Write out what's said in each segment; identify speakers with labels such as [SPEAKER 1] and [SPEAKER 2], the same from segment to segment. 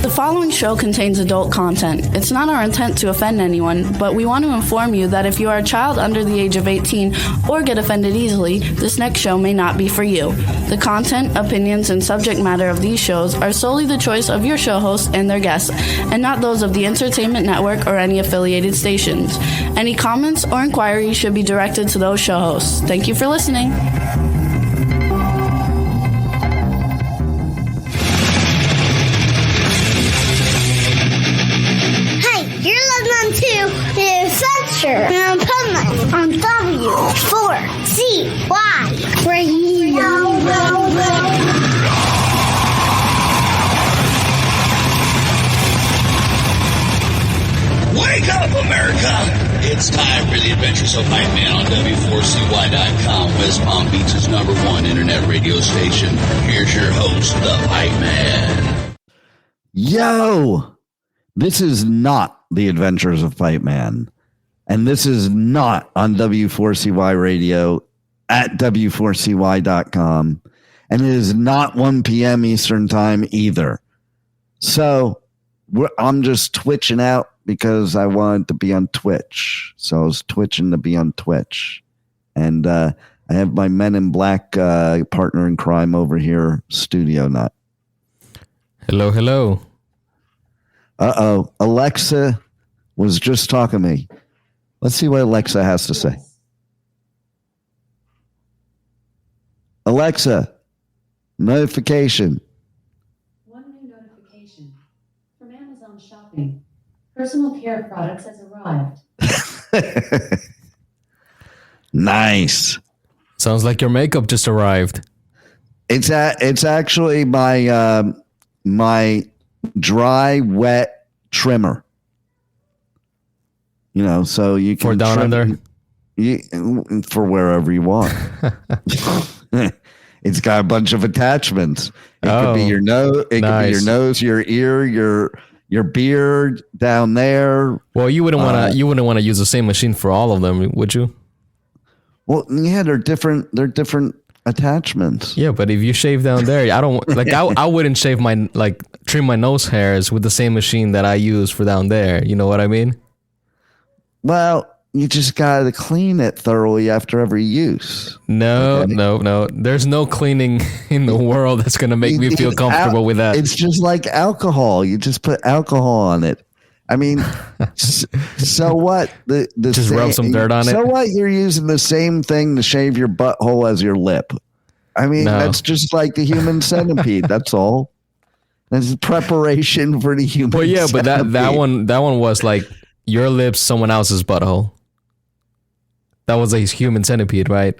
[SPEAKER 1] The following show contains adult content. It's not our intent to offend anyone, but we want to inform you that if you are a child under the age of 18 or get offended easily, this next show may not be for you. The content, opinions, and subject matter of these shows are solely the choice of your show hosts and their guests, and not those of the Entertainment Network or any affiliated stations. Any comments or inquiries should be directed to those show hosts. Thank you for listening.
[SPEAKER 2] The Adventures of Pipeman on W4CY Radio.
[SPEAKER 3] Wake up, America! It's time for the Adventures of Pipeman on W4CY.com, West Palm Beach's #1 internet radio station. Here's your host, the Pipeman.
[SPEAKER 4] Yo! This is not the Adventures of Pipeman. And this is not on W4CY Radio at W4CY.com. And it is not 1 p.m. Eastern time either. So I'm just twitching out because I wanted to be on Twitch. So I was twitching to be on Twitch. And I have my Men in Black partner in crime over here, Studio Nut.
[SPEAKER 5] Hello, hello.
[SPEAKER 4] Uh-oh. Alexa was just talking to me. Let's see what Alexa has to say. Alexa, notification.
[SPEAKER 6] One new notification from Amazon Shopping. Personal care products has arrived.
[SPEAKER 4] Nice.
[SPEAKER 5] Sounds like your makeup just arrived.
[SPEAKER 4] It's actually my my dry wet trimmer. You know, so you can
[SPEAKER 5] for down under.
[SPEAKER 4] For wherever you want. It's got a bunch of attachments. It could be your nose. It could be your nose, your ear, your beard down there.
[SPEAKER 5] Well, you wouldn't want to. You wouldn't want to use the same machine for all of them, would you?
[SPEAKER 4] Well, yeah, they're different. They're different attachments.
[SPEAKER 5] Yeah, but if you shave down there, I don't like. I wouldn't shave trim my nose hairs with the same machine that I use for down there. You know what I mean?
[SPEAKER 4] Well, you just got to clean it thoroughly after every use.
[SPEAKER 5] No. There's no cleaning in the world that's going to make me feel comfortable with that.
[SPEAKER 4] It's just like alcohol. You just put alcohol on it. I mean, so what?
[SPEAKER 5] Just rub some dirt on it.
[SPEAKER 4] So what? You're using the same thing to shave your butthole as your lip. I mean, that's just like the human centipede. That's all. That's preparation for the human centipede.
[SPEAKER 5] Well, yeah, but that one was like your lips, someone else's butthole. That was a human centipede, right?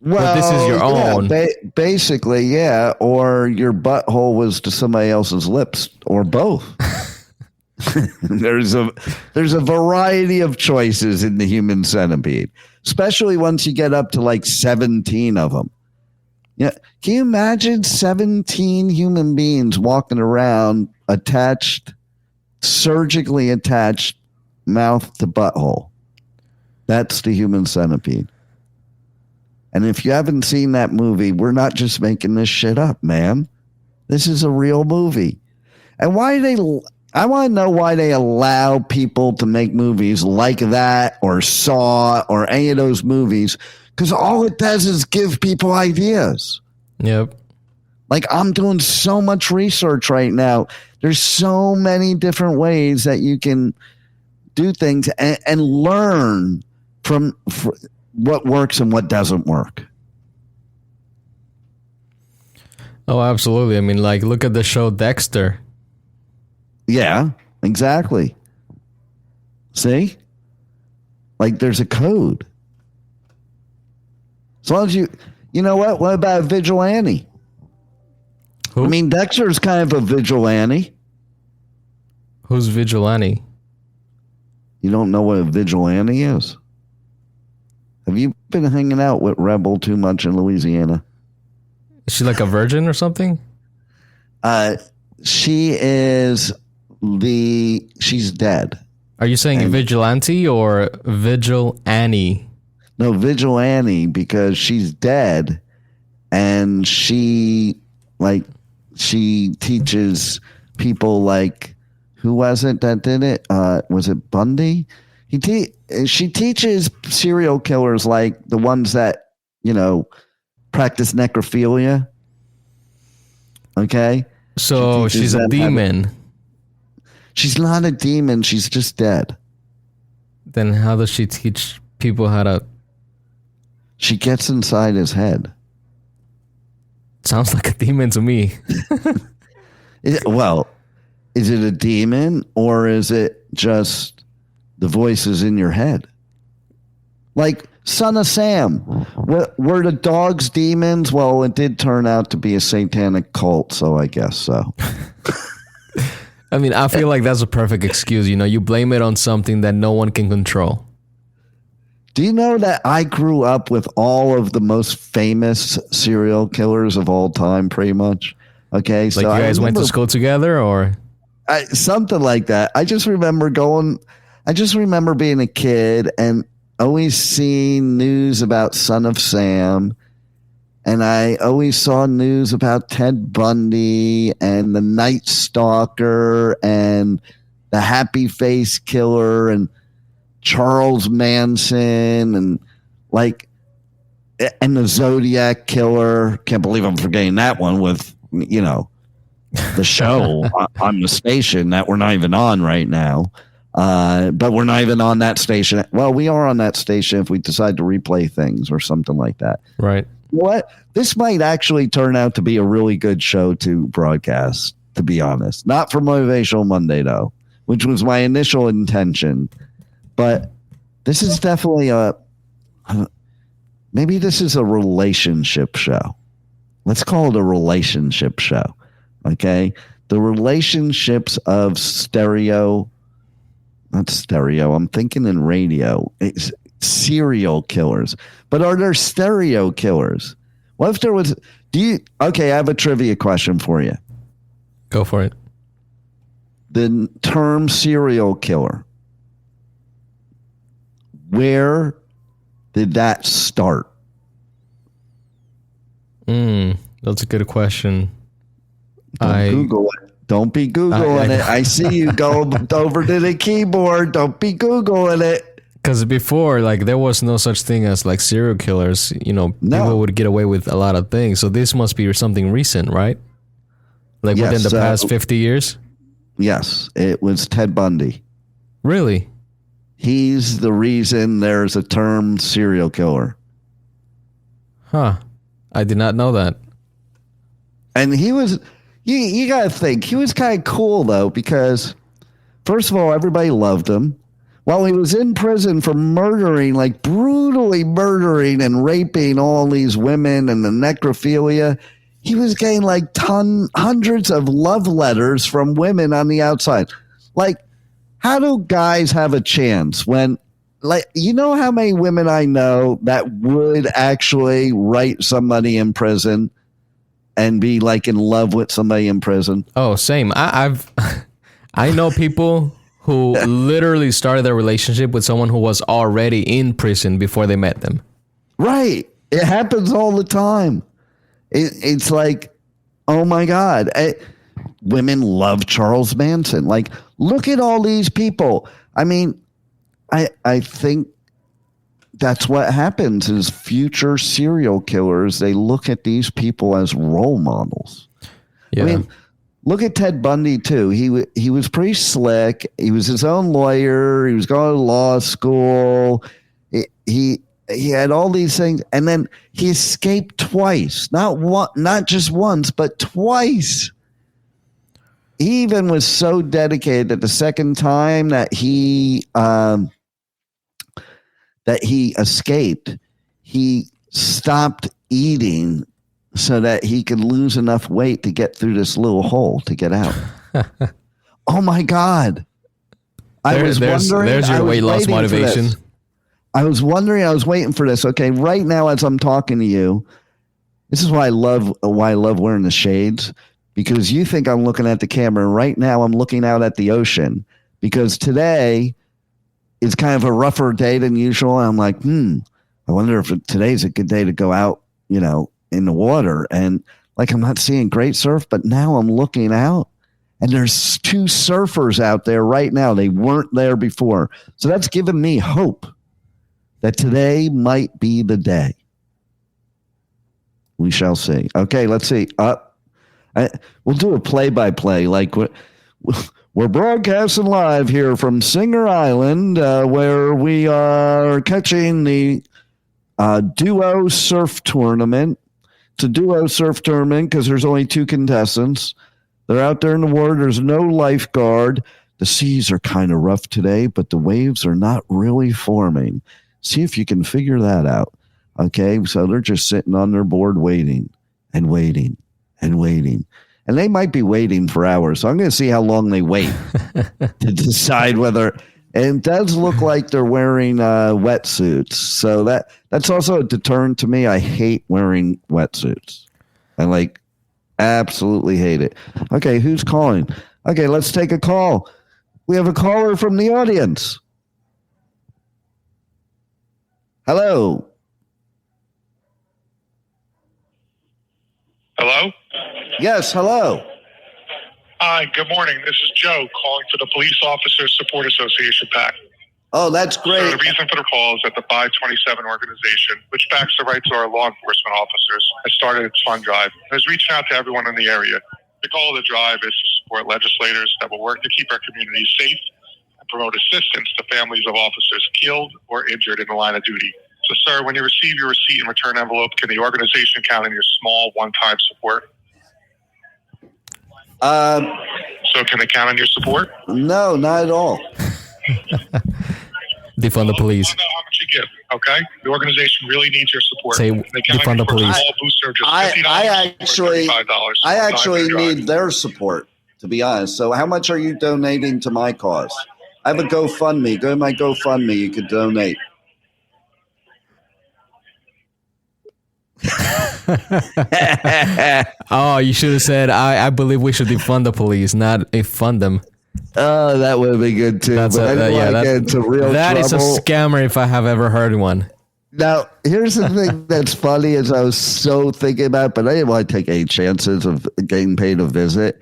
[SPEAKER 4] Well,
[SPEAKER 5] but this is your own.
[SPEAKER 4] Basically, yeah. Or your butthole was to somebody else's lips, or both. There's a variety of choices in the human centipede, especially once you get up to like 17 of them. Yeah, can you imagine 17 human beings walking around surgically attached mouth to butthole? That's the human centipede. And if you haven't seen that movie, we're not just making this shit up, man. This is a real movie. And I want to know why they allow people to make movies like that or Saw or any of those movies, because all it does is give people ideas.
[SPEAKER 5] Yep.
[SPEAKER 4] Like, I'm doing so much research right now. There's so many different ways that you can do things and learn from what works and what doesn't work.
[SPEAKER 5] Oh, absolutely. I mean, like, look at the show Dexter.
[SPEAKER 4] Yeah, exactly. See? Like, there's a code. As long as you know what? What about a vigilante?
[SPEAKER 5] Who?
[SPEAKER 4] I mean, Dexter's kind of a vigilante.
[SPEAKER 5] Who's vigilante?
[SPEAKER 4] You don't know what a vigilante is? Have you been hanging out with Rebel too much in Louisiana?
[SPEAKER 5] Is she like a virgin or something?
[SPEAKER 4] She is she's dead.
[SPEAKER 5] Are you saying vigilante or Vigil Annie?
[SPEAKER 4] No, vigilante, because she's dead, and she teaches people like, who was it that did it? Was it Bundy? She teaches serial killers, like the ones that, practice necrophilia. Okay.
[SPEAKER 5] So she's a demon.
[SPEAKER 4] She's not a demon. She's just dead.
[SPEAKER 5] Then how does she teach people how to?
[SPEAKER 4] She gets inside his head.
[SPEAKER 5] Sounds like a demon to me.
[SPEAKER 4] Is it a demon or is it just the voices in your head? Like Son of Sam. Were the dogs demons? Well, it did turn out to be a satanic cult, so I guess so.
[SPEAKER 5] I mean, I feel like that's a perfect excuse. You blame it on something that no one can control.
[SPEAKER 4] Do you know that I grew up with all of the most famous serial killers of all time, pretty much? Okay, so
[SPEAKER 5] like you guys went to school together, or
[SPEAKER 4] something like that. I just remember being a kid and always seeing news about Son of Sam, and I always saw news about Ted Bundy and the Night Stalker and the Happy Face Killer and Charles Manson and the Zodiac Killer. Can't believe I'm forgetting that one with, the show on the station that we're not even on right now. But we're not even on that station. Well, we are on that station if we decide to replay things or something like that.
[SPEAKER 5] Right.
[SPEAKER 4] You know what? This might actually turn out to be a really good show to broadcast, to be honest. Not for Motivational Monday, though, which was my initial intention. But this is definitely maybe this is a relationship show. Let's call it a relationship show. Okay? The relationships of not stereo. I'm thinking in radio. It's serial killers. But are there stereo killers? What if there was... Okay, I have a trivia question for you.
[SPEAKER 5] Go for it.
[SPEAKER 4] The term serial killer, where did that start?
[SPEAKER 5] That's a good question.
[SPEAKER 4] Google it. Don't be Googling it. I see you go over to the keyboard. Don't be Googling it.
[SPEAKER 5] Because before, there was no such thing as serial killers. People would get away with a lot of things. So this must be something recent, right? Within the past 50 years?
[SPEAKER 4] Yes, it was Ted Bundy.
[SPEAKER 5] Really?
[SPEAKER 4] He's the reason there's a term serial killer.
[SPEAKER 5] Huh. I did not know that.
[SPEAKER 4] And he was... You got to think, he was kind of cool, though, because, first of all, everybody loved him. While he was in prison for murdering, brutally murdering and raping all these women and the necrophilia, he was getting, hundreds of love letters from women on the outside. How do guys have a chance when, how many women I know that would actually write somebody in prison and be in love with somebody in prison?
[SPEAKER 5] Oh, same. I know people who literally started their relationship with someone who was already in prison before they met them.
[SPEAKER 4] Right. It happens all the time. It's oh my God. Women love Charles Manson. Look at all these people. I mean, I think that's what happens is future serial killers, they look at these people as role models. Yeah. I mean, look at Ted Bundy too. He was pretty slick. He was his own lawyer. He was going to law school. He had all these things, and then he escaped twice. Not just once, but twice. He even was so dedicated that the second time that he escaped, he stopped eating so that he could lose enough weight to get through this little hole to get out. Oh my God.
[SPEAKER 5] There's your weight loss motivation.
[SPEAKER 4] I was waiting for this. Okay, right now as I'm talking to you, this is why I love wearing the shades, because you think I'm looking at the camera, and right now I'm looking out at the ocean, because today is kind of a rougher day than usual. And I'm like, I wonder if today's a good day to go out, in the water. And I'm not seeing great surf, but now I'm looking out And there's 2 surfers out there right now. They weren't there before. So that's given me hope that today might be the day. We shall see. Okay, let's see. We'll do a play-by-play. Like we're broadcasting live here from Singer Island, where we are catching the duo surf tournament. It's a duo surf tournament because there's only 2 contestants. They're out there in the water. There's no lifeguard. The seas are kind of rough today, but the waves are not really forming. See if you can figure that out. Okay, so they're just sitting on their board waiting and waiting and waiting. And they might be waiting for hours. So I'm going to see how long they wait to decide whether. And it does look like they're wearing wetsuits. So that's also a deterrent to me. I hate wearing wetsuits. I absolutely hate it. Okay, who's calling? Okay, let's take a call. We have a caller from the audience. Hello.
[SPEAKER 7] Hello?
[SPEAKER 4] Yes, hello.
[SPEAKER 7] Hi, good morning. This is Joe calling for the Police Officers Support Association PAC.
[SPEAKER 4] Oh, that's great.
[SPEAKER 7] So the reason for the call is that the 527 organization, which backs the rights of our law enforcement officers, has started its fund drive and is reaching out to everyone in the area. The goal of the drive is to support legislators that will work to keep our communities safe and promote assistance to families of officers killed or injured in the line of duty. So, sir, when you receive your receipt and return envelope, can the organization count on your small one-time support? So can they count on your support?
[SPEAKER 4] No, not at all.
[SPEAKER 5] Defund the police.
[SPEAKER 7] I don't know how much you give, okay? The organization really needs your support.
[SPEAKER 5] Say defund the police.
[SPEAKER 4] I actually need their support, to be honest. So how much are you donating to my cause? I have a GoFundMe. Go to my GoFundMe. You could donate.
[SPEAKER 5] Oh, you should have said, I believe we should defund the police, not fund them.
[SPEAKER 4] Oh, that would be good too.
[SPEAKER 5] That is a scammer if I have ever heard one.
[SPEAKER 4] Now, here's the thing that's funny is I was so thinking about it, but I didn't want to take any chances of getting paid a visit.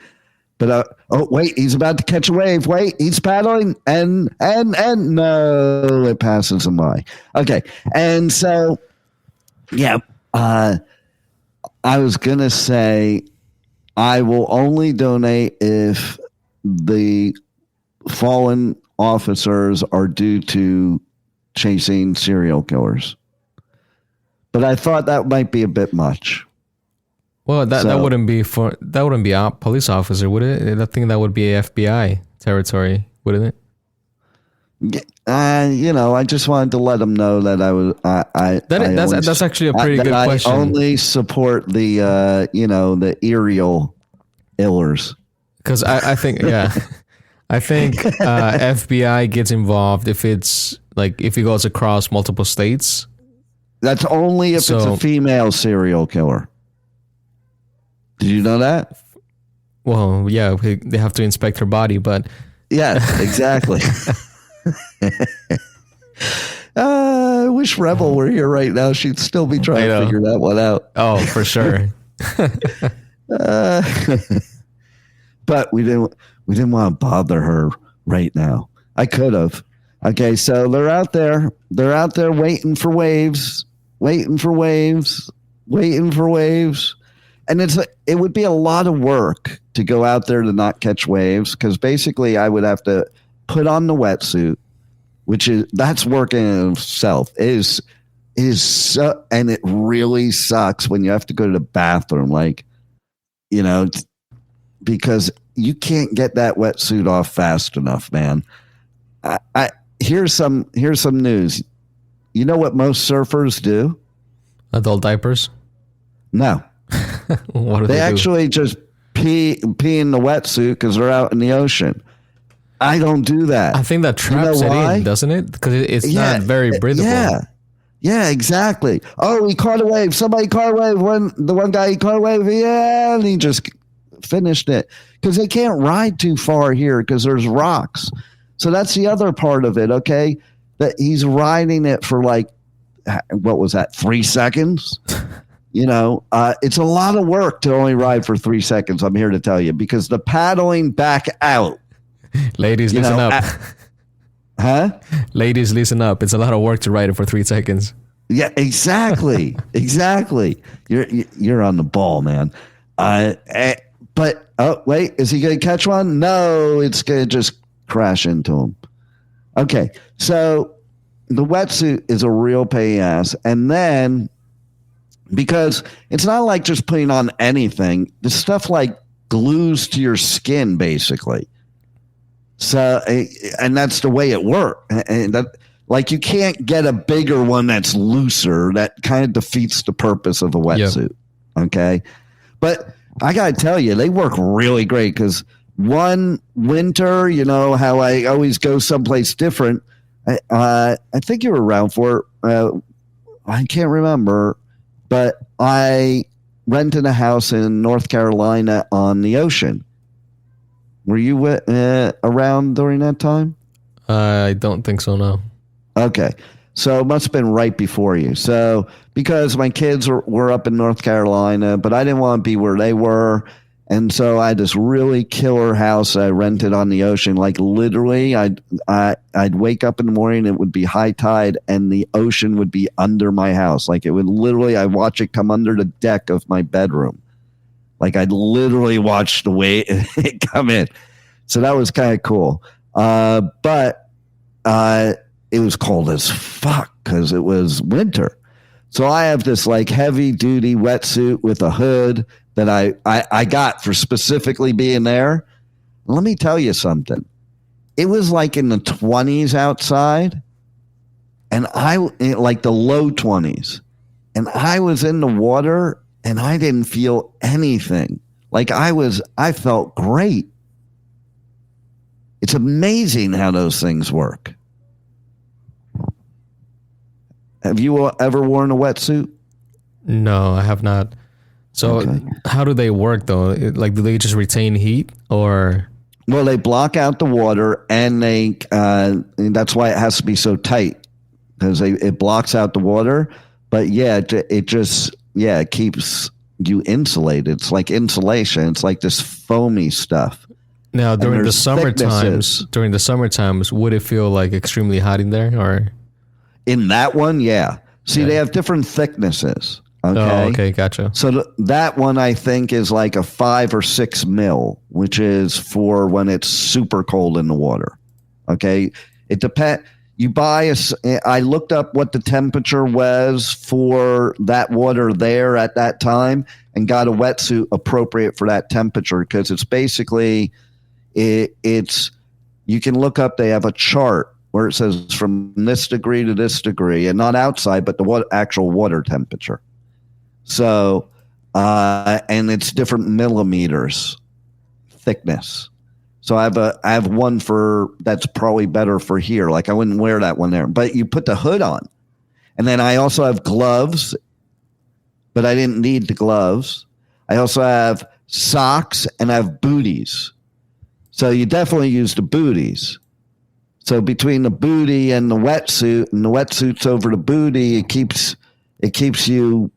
[SPEAKER 4] But oh wait, he's about to catch a wave. Wait, he's paddling, and no, it passes him by. Okay, and so yeah, I was gonna say I will only donate if the fallen officers are due to chasing serial killers. But I thought that might be a bit much.
[SPEAKER 5] Well, that wouldn't be a police officer, would it? I think that would be a FBI territory, wouldn't it?
[SPEAKER 4] I just wanted to let them know that
[SPEAKER 5] that's actually a pretty good question.
[SPEAKER 4] I only support the the aerial illers.
[SPEAKER 5] Because I think I think FBI gets involved if it's if it goes across multiple states.
[SPEAKER 4] That's only if it's a female serial killer. Did you know that?
[SPEAKER 5] Well, yeah, they have to inspect her body, but
[SPEAKER 4] yeah, exactly. I wish Rebel were here right now. She'd still be trying to figure that one out.
[SPEAKER 5] Oh, for sure.
[SPEAKER 4] But we didn't want to bother her right now. I could have. Okay, so they're out there waiting for waves. And it would be a lot of work to go out there to not catch waves, because basically I would have to put on the wetsuit, that's work in itself. It is and it really sucks when you have to go to the bathroom, because you can't get that wetsuit off fast enough, man. Here's some news. You know what most surfers do?
[SPEAKER 5] Adult diapers?
[SPEAKER 4] No.
[SPEAKER 5] What do they do?
[SPEAKER 4] Actually just pee in the wetsuit because they're out in the ocean. I don't do that.
[SPEAKER 5] I think that traps it in, doesn't it? Because it's not very breathable.
[SPEAKER 4] Yeah, exactly. Oh, he caught a wave. Somebody caught a wave. The one guy, he caught a wave. Yeah, and he just finished it. Because they can't ride too far here because there's rocks. So that's the other part of it, okay? That he's riding it for what was that, 3 seconds? it's a lot of work to only ride for 3 seconds. I'm here to tell you, because the paddling back out.
[SPEAKER 5] Ladies, listen up.
[SPEAKER 4] Huh?
[SPEAKER 5] Ladies, listen up. It's a lot of work to ride it for 3 seconds.
[SPEAKER 4] Yeah, exactly. Exactly. You're on the ball, man. But wait, is he going to catch one? No, it's going to just crash into him. Okay, so the wetsuit is a real pain in the ass. And then, because it's not like just putting on anything, the stuff like glues to your skin, basically. So, and that's the way it works. And that, like, you can't get a bigger one that's looser. That kind of defeats the purpose of a wetsuit. Yep. Okay. But I got to tell you, they work really great, because one winter, how I always go someplace different. I think you were around for it. I can't remember, but I rented a house in North Carolina on the ocean. Were you around during that time?
[SPEAKER 5] I don't think so, no.
[SPEAKER 4] Okay. So it must have been right before you. So because my kids were up in North Carolina, but I didn't want to be where they were. And so I had this really killer house I rented on the ocean. Like, literally, I'd wake up in the morning, it would be high tide, and the ocean would be under my house. Like, it would literally, I'd watch it come under the deck of my bedroom. Like, I'd literally watch the way it come in. So that was kind of cool. But it was cold as fuck because it was winter. So I have this like heavy duty wetsuit with a hood that I got for specifically being there. Let me tell you something. It was like in the 20s outside, and like the low 20s, and I was in the water and I didn't feel anything. Like I felt great. It's amazing how those things work. Have you ever worn a wetsuit?
[SPEAKER 5] No, I have not. So okay. How do they work though? Like, do they just retain heat or?
[SPEAKER 4] Well, they block out the water, and and that's why it has to be so tight, because it blocks out the water. But yeah, it keeps you insulated. It's like insulation. It's like this foamy stuff.
[SPEAKER 5] Now, during the summer times, would it feel like extremely hot in there, or? In
[SPEAKER 4] that one, yeah. See, They have different thicknesses. Okay.
[SPEAKER 5] Oh, okay, gotcha.
[SPEAKER 4] So that one I think is like a 5 or 6 mil, which is for when it's super cold in the water. Okay, it depends. You buy I looked up what the temperature was for that water there at that time, and got a wetsuit appropriate for that temperature, because it's basically it's you can look up. They have a chart where it says from this degree to this degree, and not outside, but the actual water temperature. So, and it's different millimeters thickness. So I have one that's probably better for here. Like, I wouldn't wear that one there, but you put the hood on. And then I also have gloves, but I didn't need the gloves. I also have socks, and I have booties. So you definitely use the booties. So between the booty and the wetsuit's over the booty, it keeps you,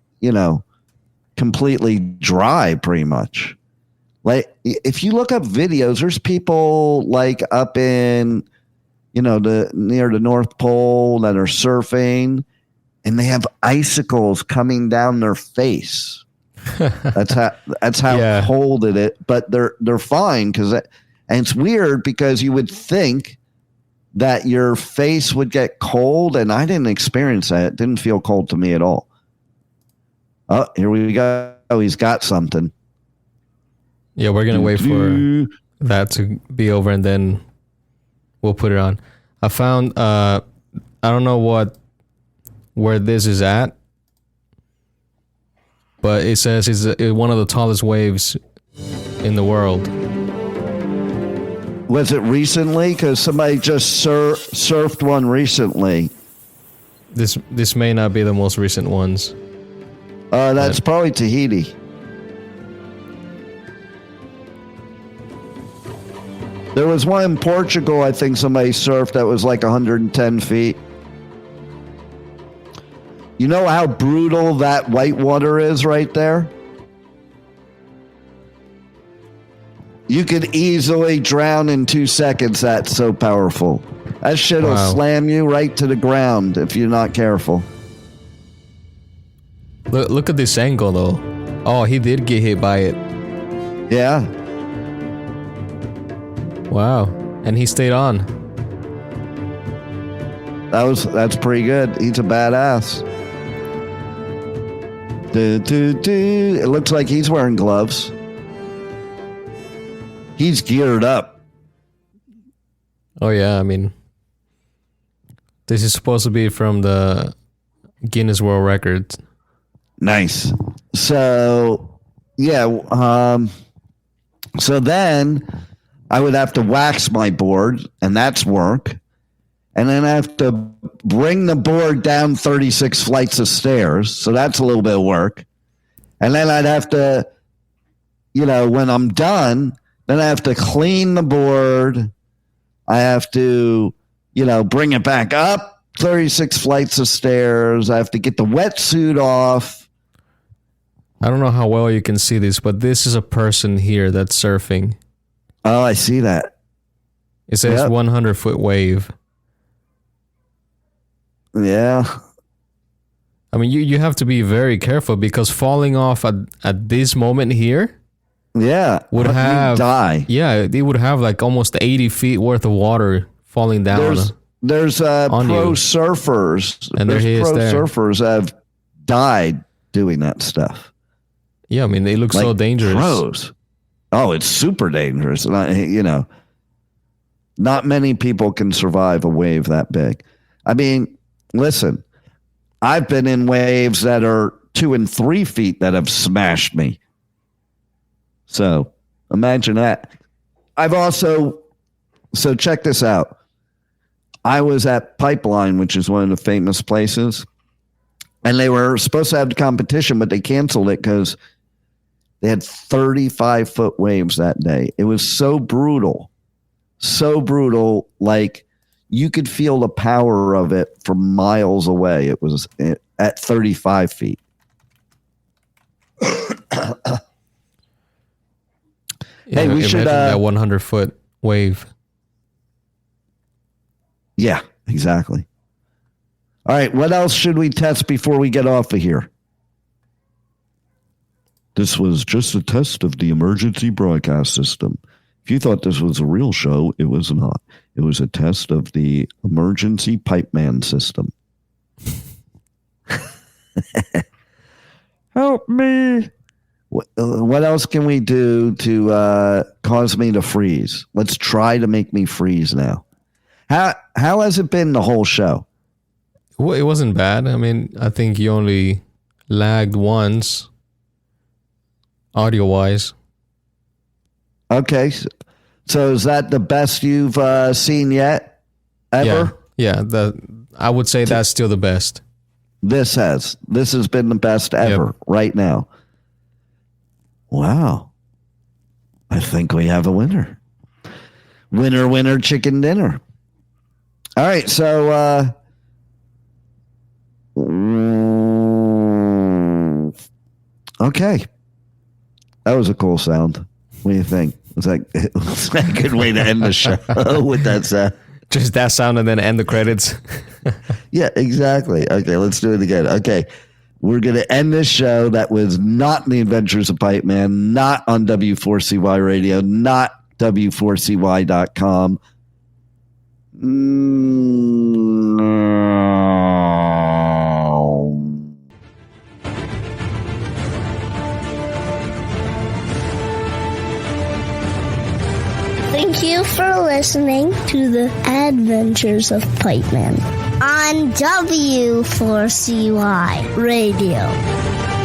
[SPEAKER 4] completely dry pretty much. Like, if you look up videos, there's people like up in, near the North Pole that are surfing, and they have icicles coming down their face. That's how cold it is. But they're fine, and it's weird because you would think that your face would get cold, and I didn't experience that. It didn't feel cold to me at all. Oh, here we go. Oh, he's got something.
[SPEAKER 5] Yeah, we're going to wait for that to be over, and then we'll put it on. I found, I don't know where this is at, but it says it's one of the tallest waves in the world.
[SPEAKER 4] Was it recently? Because somebody just surfed one recently.
[SPEAKER 5] This may not be the most recent ones.
[SPEAKER 4] That's probably Tahiti. There was one in Portugal, I think somebody surfed that was like 110 feet. You know how brutal that white water is right there? You could easily drown in 2 seconds. That's so powerful. That shit will slam you right to the ground if you're not careful.
[SPEAKER 5] Look at this angle, though. Oh, he did get hit by it.
[SPEAKER 4] Yeah.
[SPEAKER 5] Wow. And he stayed on.
[SPEAKER 4] That's pretty good. He's a badass. It looks like he's wearing gloves. He's geared up.
[SPEAKER 5] Oh, yeah. I mean, this is supposed to be from the Guinness World Records.
[SPEAKER 4] Nice. So, yeah. So then I would have to wax my board, and that's work. And then I have to bring the board down 36 flights of stairs. So that's a little bit of work. And then I'd have to, when I'm done, then I have to clean the board. I have to, bring it back up 36 flights of stairs. I have to get the wetsuit off.
[SPEAKER 5] I don't know how well you can see this, but this is a person here that's surfing.
[SPEAKER 4] Oh, I see that.
[SPEAKER 5] It says 100-foot wave.
[SPEAKER 4] Yeah.
[SPEAKER 5] I mean, you have to be very careful because falling off at this moment here would have
[SPEAKER 4] die.
[SPEAKER 5] Yeah, it would have like almost 80 feet worth of water falling down.
[SPEAKER 4] There's pro surfers.
[SPEAKER 5] And there's
[SPEAKER 4] surfers have died doing that stuff.
[SPEAKER 5] Yeah, I mean, they look so dangerous.
[SPEAKER 4] Pros. Oh, it's super dangerous. Not many people can survive a wave that big. I mean, listen, I've been in waves that are 2 and 3 feet that have smashed me. So imagine that. So check this out. I was at Pipeline, which is one of the famous places, and they were supposed to have the competition, but they canceled it because they had 35-foot waves that day. It was so brutal, like you could feel the power of it from miles away. It was at 35 feet.
[SPEAKER 5] Yeah,
[SPEAKER 4] hey, we should
[SPEAKER 5] that 100-foot wave.
[SPEAKER 4] Yeah, exactly. All right, what else should we test before we get off of here? This was just a test of the emergency broadcast system. If you thought this was a real show, it was not. It was a test of the emergency Pipeman system. Help me. What else can we do to cause me to freeze? Let's try to make me freeze now. How has it been the whole show?
[SPEAKER 5] Well, it wasn't bad. I mean, I think you only lagged once, audio-wise.
[SPEAKER 4] Okay. So is that the best you've seen yet? Ever?
[SPEAKER 5] Yeah. I would say that's still the best.
[SPEAKER 4] This has been the best ever right now. Wow. I think we have a winner. Winner, chicken dinner. All right, so okay. That was a cool sound. What do you think? Was that a good way to end the show with that sound?
[SPEAKER 5] Just that sound and then end the credits.
[SPEAKER 4] Yeah, exactly. Okay, let's do it again. Okay, we're going to end this show. That was not The Adventures of Pipeman, not on W4CY Radio, not W4CY.com.
[SPEAKER 2] Thank you for listening to the Adventures of Pipeman on W4CY Radio.